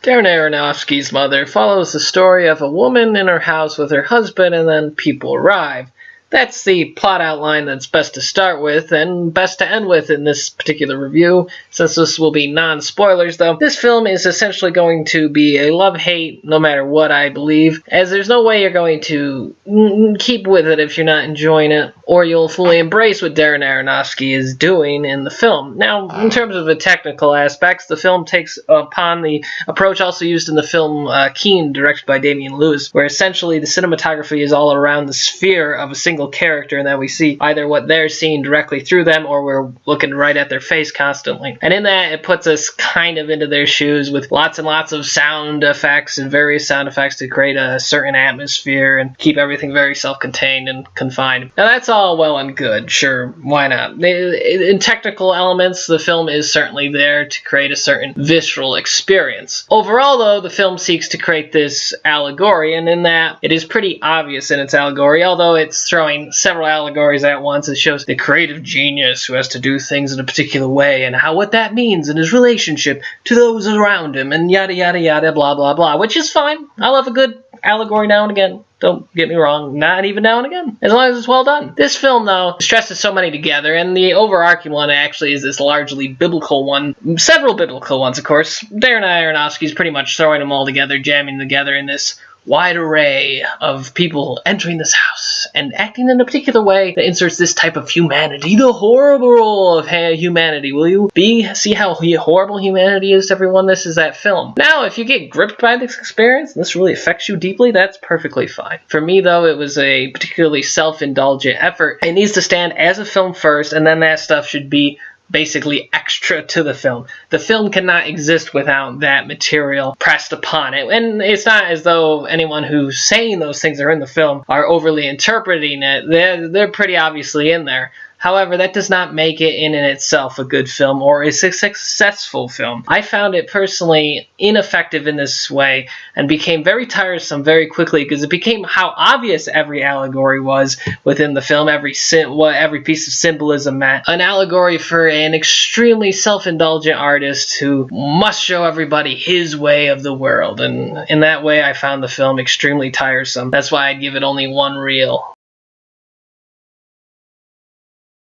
Darren Aronofsky's mother follows the story of a woman in her house with her husband, and then people arrive. That's the plot outline that's best to start with, and best to end with in this particular review, since this will be non-spoilers though. This film is essentially going to be a love-hate, no matter what, I believe, as there's no way you're going to keep with it if you're not enjoying it, or you'll fully embrace what Darren Aronofsky is doing in the film. Now, in terms of the technical aspects, the film takes upon the approach also used in the film Keen, directed by Damian Lewis, where essentially the cinematography is all around the sphere of a single character, and that we see either what they're seeing directly through them, or we're looking right at their face constantly. And in that, it puts us kind of into their shoes with lots and lots of sound effects and various sound effects to create a certain atmosphere and keep everything very self-contained and confined. Now that's all well and good, sure, why not? In technical elements, the film is certainly there to create a certain visceral experience. Overall, though, the film seeks to create this allegory, and in that, it is pretty obvious in its allegory, although it's throwing several allegories at once. It shows the creative genius who has to do things in a particular way, and what that means in his relationship to those around him, and yada yada yada, blah blah blah, which is fine. I love a good allegory now and again. Don't get me wrong, not even now and again, as long as it's well done. This film, though, stresses so many together, and the overarching one actually is this largely biblical one. Several biblical ones, of course. Darren Aronofsky's pretty much throwing them all together, jamming together in this wide array of people entering this house and acting in a particular way that inserts this type of humanity, the horrible role of humanity. Will you see how horrible humanity is to everyone? This is that film. Now, if you get gripped by this experience and this really affects you deeply, that's perfectly fine. For me, though, it was a particularly self-indulgent effort. It needs to stand as a film first, and then that stuff should be basically extra to the film. The film cannot exist without that material pressed upon it. And it's not as though anyone who's saying those things are in the film are overly interpreting it. They're pretty obviously in there. However, that does not make it in and itself a good film or a successful film. I found it personally ineffective in this way and became very tiresome very quickly because it became how obvious every allegory was within the film, every piece of symbolism meant. An allegory for an extremely self-indulgent artist who must show everybody his way of the world, and in that way I found the film extremely tiresome. That's why I'd give it only one reel.